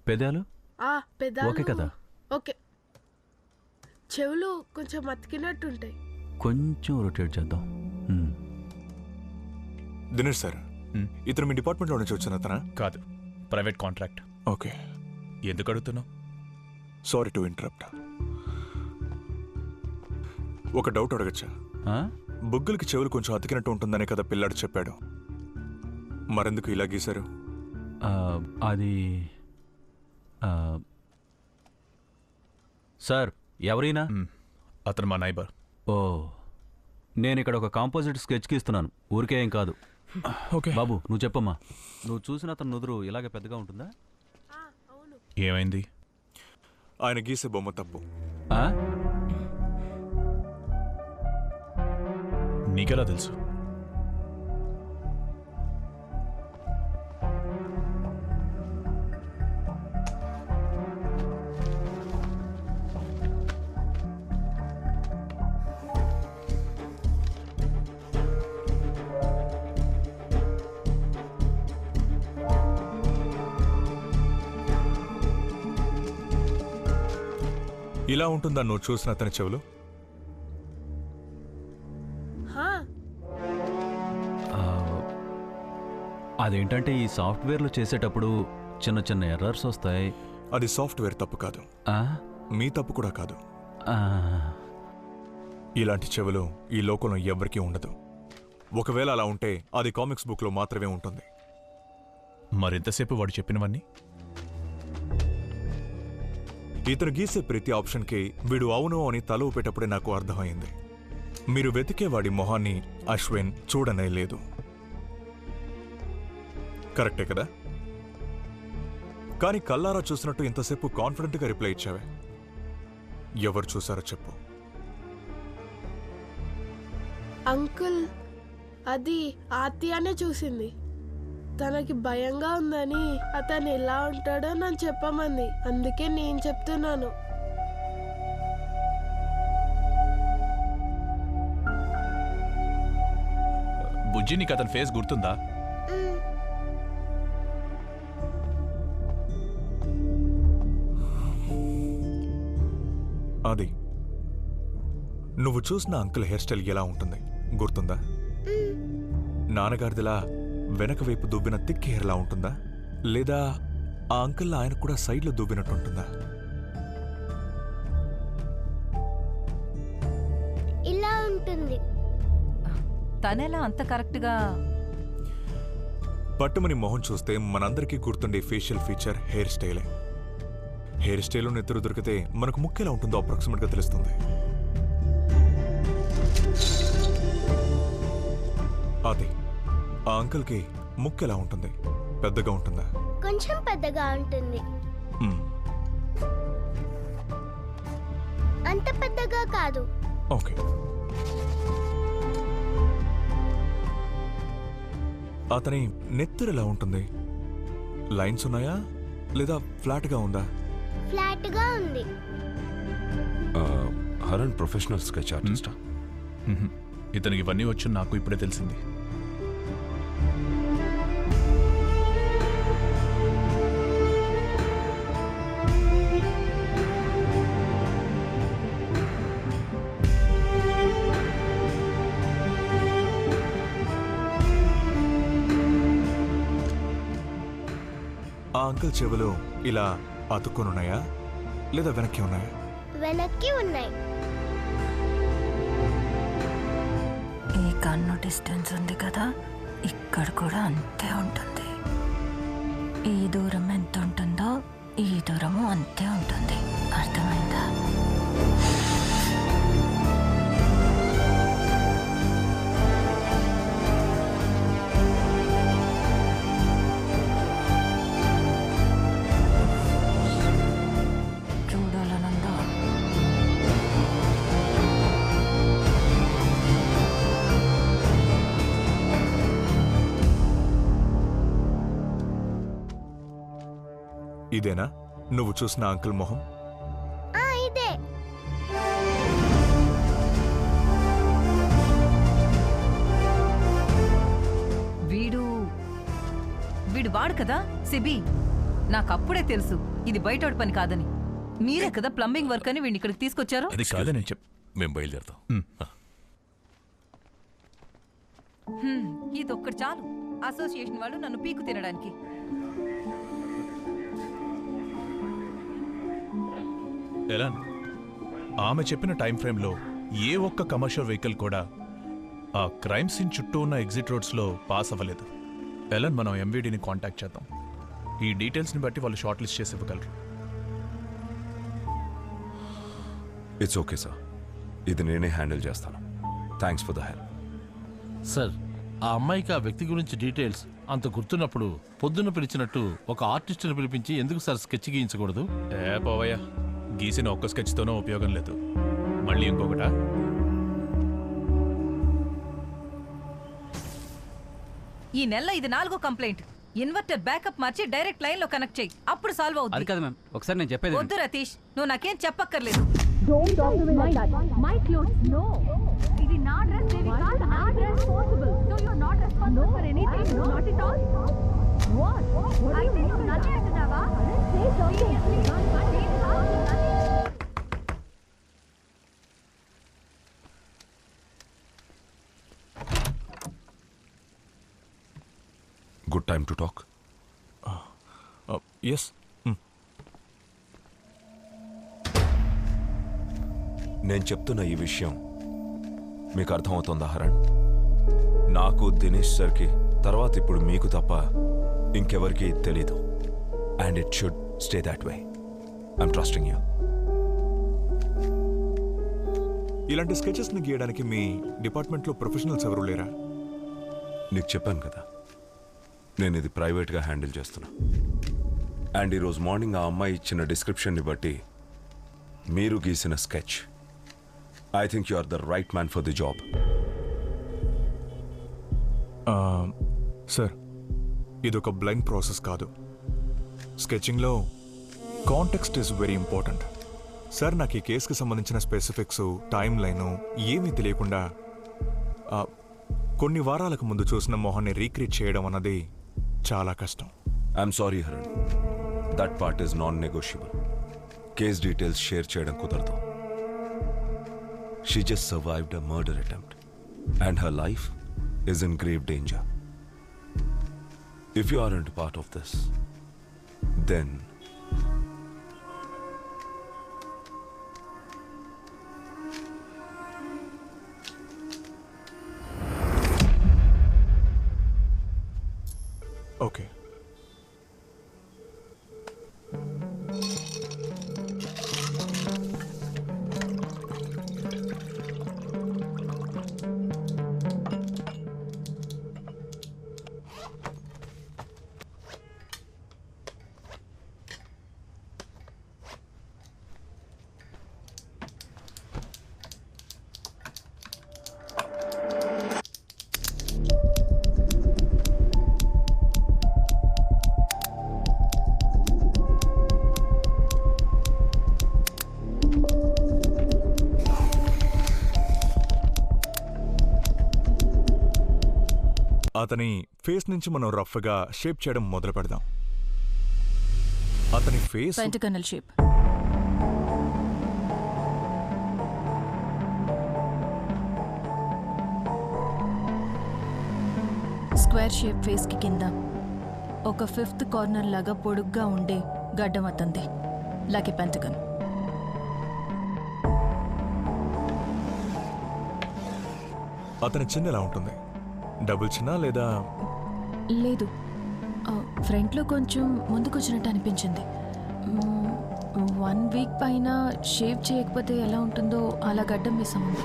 పెదాలు పెదాలు ఓకే కదా? ఓకే. చెవులు కొంచెం అతికినట్టుంటాయి. కొంచెం రొటేట్ చేద్దాం. దినేష్ సార్, ఇతను మీ డిపార్ట్మెంట్లో నుంచి వచ్చిన అతనా? కాదు, ప్రైవేట్ కాంట్రాక్ట్. ఓకే. ఎందుకు అడుగుతున్నావు? Sorry to interrupt. ఒక డౌట్ అడగచ్చా? బుగ్గలకి చెవులు కొంచెం అతికినట్టు ఉంటుందనే కదా పిల్లాడు చెప్పాడు. మరెందుకు ఇలా గీశారు? అది సార్, ఎవరైనా? అతను మా నైబర్. ఓ, నేను ఇక్కడ ఒక కాంపోజిట్ స్కెచ్ గీస్తున్నాను, ఊరికే ఏం కాదు. ఓకే బాబు, నువ్వు చెప్పమ్మా. నువ్వు చూసిన అతను నుదురు ఇలాగే పెద్దగా ఉంటుందా? ఏమైంది? ఆయన గీసే బొమ్మ తప్పు. నీకెలా తెలుసు? ఇలా ఉంటుందా నువ్వు చూసిన అతని చెవులు? అదేంటంటే ఈ సాఫ్ట్వేర్లు చేసేటప్పుడు చిన్న చిన్న ఎర్రర్స్ వస్తాయి. అది సాఫ్ట్వేర్ తప్పు కాదు, మీ తప్పు కూడా కాదు. ఇలాంటి చెవులు ఈ లోకంలో ఎవ్వరికీ ఉండదు. ఒకవేళ అలా ఉంటే అది కామిక్స్ బుక్లో మాత్రమే ఉంటుంది. మరింతసేపు వాడు చెప్పినవన్నీ? ఇతను గీసే ప్రతి ఆప్షన్కి వీడు అవును అని తల ఊపేటప్పుడే నాకు అర్థమైంది. మీరు వెతికే వాడి మొహాన్ని అశ్విన్ చూడనే లేదు. కరెక్టే కదా? కానీ కల్లారా చూసినట్టు ఇంతసేపు కాన్ఫిడెంట్గా రిప్లై ఇచ్చావే, ఎవరు చూసారో చెప్పు. అంకుల్, అది ఆత్యానే చూసింది. తనకి భయంగా ఉందని అతను ఎలా ఉంటాడో నన్ను చెప్పమంది, అందుకే నేను చెప్తున్నాను. బుజ్జి, నీకు అతని ఫేస్ గుర్తుందా? అది నువ్వు చూసిన అంకుల్ హెయిర్ స్టైల్ ఎలా ఉంటుంది గుర్తుందా? నాన్నగారిదిలా వెనక వైపు దువ్విన థిక్ హెయిర్లా ఉంటుందా, లేదా ఆ అంకుల్ ఆయన కూడా సైడ్లో దువ్వినట్టు ఉంటుందా? ఇలా ఉంటుంది. తనెలా అంత కరెక్ట్గా? పట్టుమని మొహం చూస్తే మనందరికీ గుర్తుండే ఫేషియల్ ఫీచర్ హెయిర్ స్టైలే. హెయిర్ స్టైల్లో నెత్తురు దొరికితే మనకు ముక్కు ఎలా ఉంటుందో అప్రాక్సిమేట్గా తెలుస్తుంది. అది ఆ అంకుల్కి ముక్కు ఎలా ఉంటుంది? పెద్దగా ఉంటుందా? కొంచెం పెద్దగా ఉంటుంది. అంత పెద్దగా కాదు. ఓకే. అతని నెత్తురు ఎలా ఉంటుంది? లైన్స్ ఉన్నాయా లేదా ఫ్లాట్గా ఉందా? ఫ్లాట్గా ఉంది. హరణ్ ప్రొఫెషనల్ స్కెచ్ ఆర్టిస్టా? ఇతనికి ఇవన్నీ వచ్చు నాకు ఇప్పుడే తెలిసింది. ఆ అంకుల్ చెవులు ఇలా అతుక్కునున్నాయా లేదా వెనక్కి ఉన్నాయా? వెనక్కి ఉన్నాయి. ఈ కన్ను డిస్టెన్స్ ఉంది కదా, ఇక్కడ కూడా అంతే ఉంటుంది. ఈ దూరం ఎంత ఉంటుందో ఈ దూరము అంతే ఉంటుంది. అర్థమైందా? చూడాలనుందా? ఇదేనా నువ్వు చూసిన అంకుల్ మొహం? ఇదే. వీడు వాడు కదా సిబి. నాకు అప్పుడే తెలుసు ఇది బయటోడి పని కాదని. మీరే కదా ప్లంబింగ్ వర్క్ అని వీడిని ఇక్కడికి తీసుకొచ్చారు. అది కాదని నేను మేము బయలుదేరుతాం. ఇదొక్కటి చాలు అసోసియేషన్ వాళ్ళు నన్ను పీకు తినడానికి. ఎలా ఆమె చెప్పిన టైం ఫ్రేమ్లో ఏ ఒక్క కమర్షియల్ వెహికల్ కూడా ఆ క్రైమ్ సీన్ చుట్టూ ఉన్న ఎగ్జిట్ రోడ్స్లో పాస్ అవ్వలేదు. ఎలన్, మనం ఎంవీడీని కాంటాక్ట్ చేద్దాం. ఈ డీటెయిల్స్ని బట్టి వాళ్ళు షార్ట్ లిస్ట్ చేసి ఇవ్వగలరు. ఇట్స్ ఓకే సార్, ఇది నేనే హ్యాండిల్ చేస్తాను. Thanks for the help. Sir, ఆ అమ్మాయికి ఆ వ్యక్తి గురించి డీటెయిల్స్ అంత గుర్తున్నప్పుడు పొద్దున్న పిలిచినట్టు ఒక ఆర్టిస్ట్ని పిలిపించి ఎందుకు సార్ స్కెచ్ గీయించకూడదు? పోవయ్యా, గీసిన ఒక్క స్కెచ్తోనూ ఉపయోగం లేదు. మళ్ళీ ఇంకొకటా? ఈ నెల ఇది 4వ కంప్లైంట్. ఇన్వర్టర్ బ్యాకప్ మార్చి డైరెక్ట్ లైన్ లో కనెక్ట్ చేయి, అప్పుడు సాల్వ్ అవుతుంది. అది కాదు మ్యామ్, ఒకసారి నేను చెప్పేది. వద్దు రతీష్, నువ్వు నాకేం చెప్పక్కర్లేదు. ఇది నా డ్రెస్, దేవిక, నా dress possible. So you're not responsible for anything? No, not at all. What? అయితే నువ్వు నన్నే అంటున్నావా? Say something. Good time to talk. Yes. నేను చెప్తున్న ఈ విషయం మీకు అర్థమవుతుందా హరణ్? నాకు, దినేష్ సార్కి, తర్వాత ఇప్పుడు మీకు తప్ప ఇంకెవరికి తెలీదు. And it should stay that way. I'm trusting you. ఇలాంటి స్కెచెస్ని గీయడానికి మీ డిపార్ట్మెంట్లో ప్రొఫెషనల్స్ ఎవరు లేరా? నీకు చెప్పాను కదా, నేను ఇది ప్రైవేట్గా హ్యాండిల్ చేస్తున్నా. అండ్ ఈరోజు మార్నింగ్ ఆ అమ్మాయి ఇచ్చిన డిస్క్రిప్షన్ని బట్టి మీరు గీసిన sketch, I think you are the right man for the job. Sir, ఇదొక బ్లైండ్ ప్రాసెస్ కాదు. స్కెచింగ్లో context is very important. Sir, నాకు ఈ కేసుకి సంబంధించిన స్పెసిఫిక్స్, టైం లైను ఏమీ తెలియకుండా కొన్ని వారాలకు ముందు చూసిన మొహాన్ని రీక్రియేట్ చేయడం అన్నది చాలా కష్టం. I'm sorry Haran, that part is non negotiable. Case details share చేయడం కుదరదు. She just survived a murder attempt and her life is in grave danger. If you aren't part of this, then okay. అతని face నుంచి మనం రఫ్గా shape చేయడం మొదలు పెడదాం. అతని face pentagonal shape. Square shape face కి కింద ఒక 5th కార్నర్ లాగా పొడుగ్గా ఉండే గడ్డం అతంది, లైక్ ఎ పెంటగన్. అతని చిన్న ఎలా ఉంటుంది? డబుల్ చిన్న లేదా? లేదు, ఫ్రంట్లో కొంచెం ముందుకొచ్చినట్టు అనిపించింది. 1 వీక్ పైన షేవ్ చేయకపోతే ఎలా ఉంటుందో అలా గడ్డం మిస్ ఉంది.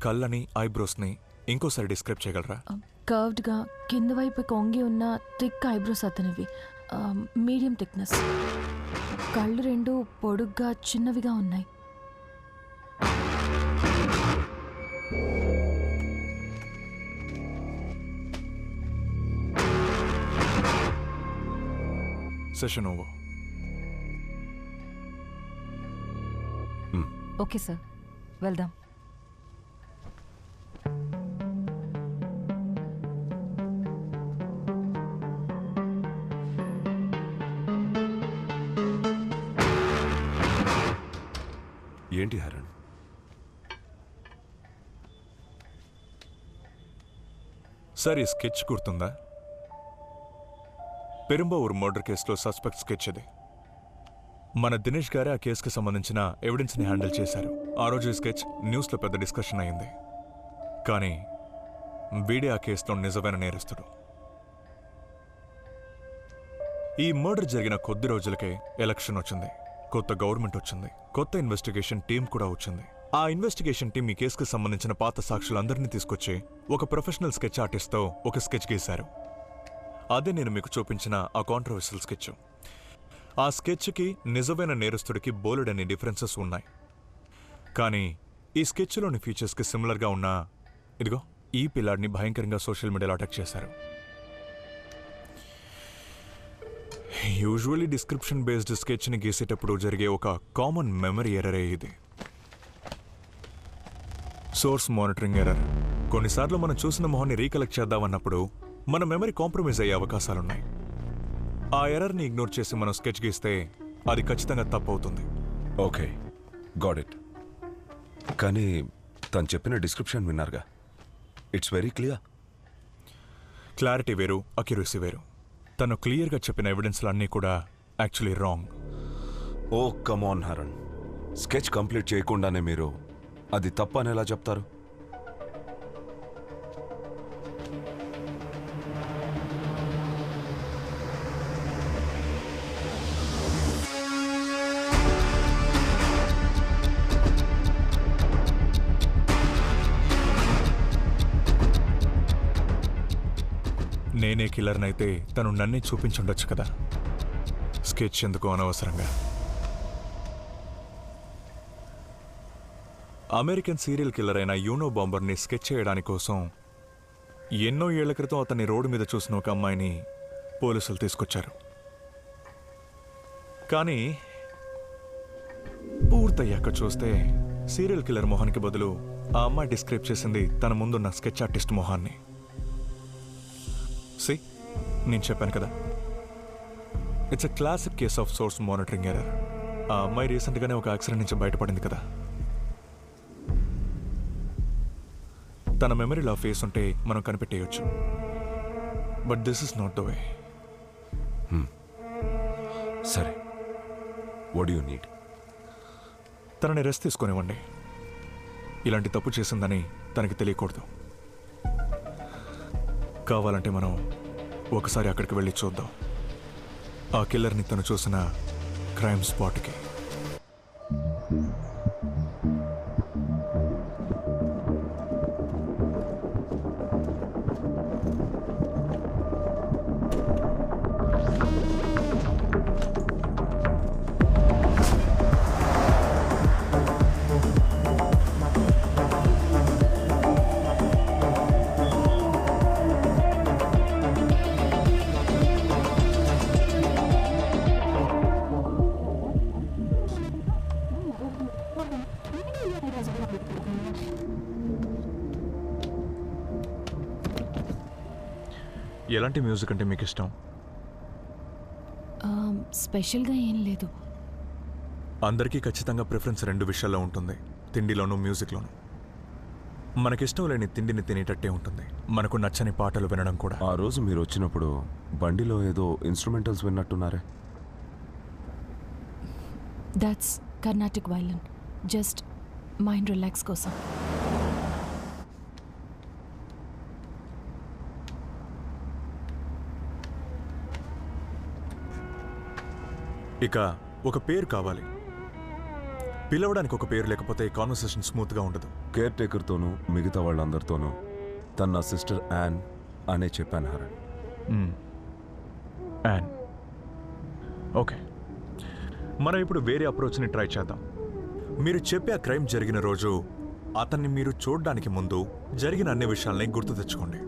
కళ్ళని ఐబ్రోస్ని ఇంకోసారి డిస్క్రైబ్ చేయగలరా? కర్వ్డ్గా కింద వైపు కొంగి ఉన్న థిక్ ఐబ్రోస్ అతనివి, మీడియం థిక్నెస్. కళ్ళు రెండు పొడుగ్గా చిన్నవిగా ఉన్నాయి. Session over. ఓకే సార్, వెళ్దాం. ఏంటి హరణ్? సార్, ఈ స్కెచ్ గుర్తుందా? పెరుంబావూర్ మర్డర్ కేసులో సస్పెక్ట్ స్కెచ్ ఇది. మన దినేష్ గారే ఆ కేసుకి సంబంధించిన ఎవిడెన్స్ని హ్యాండిల్ చేశారు. ఆ రోజు ఈ స్కెచ్ న్యూస్లో పెద్ద డిస్కషన్ అయింది. కానీ వీడే ఆ కేసులో నిజమైన నేరస్తుడు. ఈ మర్డర్ జరిగిన కొద్ది రోజులకే ఎలక్షన్ వచ్చింది, కొత్త గవర్నమెంట్ వచ్చింది, కొత్త ఇన్వెస్టిగేషన్ టీం కూడా వచ్చింది. ఆ ఇన్వెస్టిగేషన్ టీం ఈ కేసుకు సంబంధించిన పాత సాక్షులందరినీ తీసుకొచ్చి ఒక ప్రొఫెషనల్ స్కెచ్ ఆర్టిస్ట్తో ఒక స్కెచ్ గీశారు. అదే నేను మీకు చూపించిన ఆ కాంట్రవర్షియల్ స్కెచ్. ఆ స్కెచ్కి నిజమైన నేరస్తుడికి బోలెడన్ని డిఫరెన్సెస్ ఉన్నాయి. కానీ ఈ స్కెచ్లోని ఫీచర్స్కి సిమిలర్గా ఉన్న ఇదిగో ఈ పిల్లాడిని భయంకరంగా సోషల్ మీడియాలో అటాక్ చేశారు. యూజువల్లీ డిస్క్రిప్షన్ బేస్డ్ స్కెచ్ని గీసేటప్పుడు జరిగే ఒక కామన్ మెమరీ ఎర్రరే ఇది. Source monitoring error. కొన్నిసార్లు మనం చూసిన మొహాన్ని రీకలెక్ట్ చేద్దామన్నప్పుడు మన మెమరీ కాంప్రమైజ్ అయ్యే అవకాశాలున్నాయి. ఆ ఎర్రర్ని ఇగ్నోర్ చేసి మనం స్కెచ్ గీస్తే అది ఖచ్చితంగా తప్పు అవుతుంది. Okay, got it. కానీ తను చెప్పిన డిస్క్రిప్షన్ విన్నారుగా, ఇట్స్ వెరీ క్లియర్. క్లారిటీ వేరు, అక్యురసీ వేరు. తను క్లియర్గా చెప్పిన ఎవిడెన్స్లు అన్నీ కూడా యాక్చువల్లీ రాంగ్. ఓ కమాన్ హరణ్, స్కెచ్ కంప్లీట్ చేయకుండానే మీరు అది తప్పు అని ఎలా చెప్తారు? నేనే కిల్లర్నైతే తను నన్నే చూపించుండొచ్చు కదా. స్కెచ్ ఎందుకు అనవసరంగా? అమెరికన్ సీరియల్ కిల్లర్ అయిన యూనో బాంబర్ని స్కెచ్ చేయడానికి కోసం ఎన్నో ఏళ్ల క్రితం అతన్ని రోడ్డు మీద చూసిన ఒక అమ్మాయిని పోలీసులు తీసుకొచ్చారు. కానీ పూర్తయ్యాక చూస్తే సీరియల్ కిల్లర్ మొహానికి బదులు ఆ అమ్మాయి డిస్క్రైబ్ చేసింది తన ముందున్న స్కెచ్ ఆర్టిస్ట్ మొహాన్ని. నేను చెప్పాను కదా, it's a classic case of swords monitoring error. ఆ అమ్మాయి రీసెంట్గానే ఒక యాక్సిడెంట్ నుంచి బయటపడింది కదా. తన మెమరీలో ఫేస్ ఉంటే మనం కనిపెట్టేయచ్చు. But this is not the way. సరే, వాట్ యు నీడ్? తనని రెస్ట్ తీసుకొనివ్వండి. ఇలాంటి తప్పు చేసిందని తనకి తెలియకూడదు. కావాలంటే మనం ఒకసారి అక్కడికి వెళ్ళి చూద్దాం, ఆ కిల్లర్ని తను చూసిన క్రైమ్ స్పాట్కి. ఎలాంటి మ్యూజిక్ అంటే మీకు ఇష్టం? స్పెషల్గా ఏం లేదు. అందరికీ ఖచ్చితంగా ప్రిఫరెన్స్ రెండు విషయాల్లో ఉంటుంది, తిండిలోనూ మ్యూజిక్లోనూ. మనకిష్టం లేని తిండిని తినేటట్టే ఉంటుంది, మనకు నచ్చని పాటలు వినడం కూడా. ఆ రోజు మీరు వచ్చినప్పుడు బండిలో ఏదో ఇన్స్ట్రుమెంటల్స్ విన్నట్టున్నారే. That's Carnatic violin, just mind relax కోసం. ఇక ఒక పేరు కావాలి. పిలవడానికి ఒక పేరు లేకపోతే కాన్వర్సేషన్ స్మూత్గా ఉండదు. కేర్ టేకర్తోనూ మిగతా వాళ్ళందరితోనూ తన నా సిస్టర్ యాన్ అనే చెప్పాను హరణ్. అండ్ ఓకే, మనం ఇప్పుడు వేరే అప్రోచ్ని ట్రై చేద్దాం. మీరు చెప్పే ఆ క్రైమ్ జరిగిన రోజు అతన్ని మీరు చూడడానికి ముందు జరిగిన అన్ని విషయాల్ని గుర్తు తెచ్చుకోండి.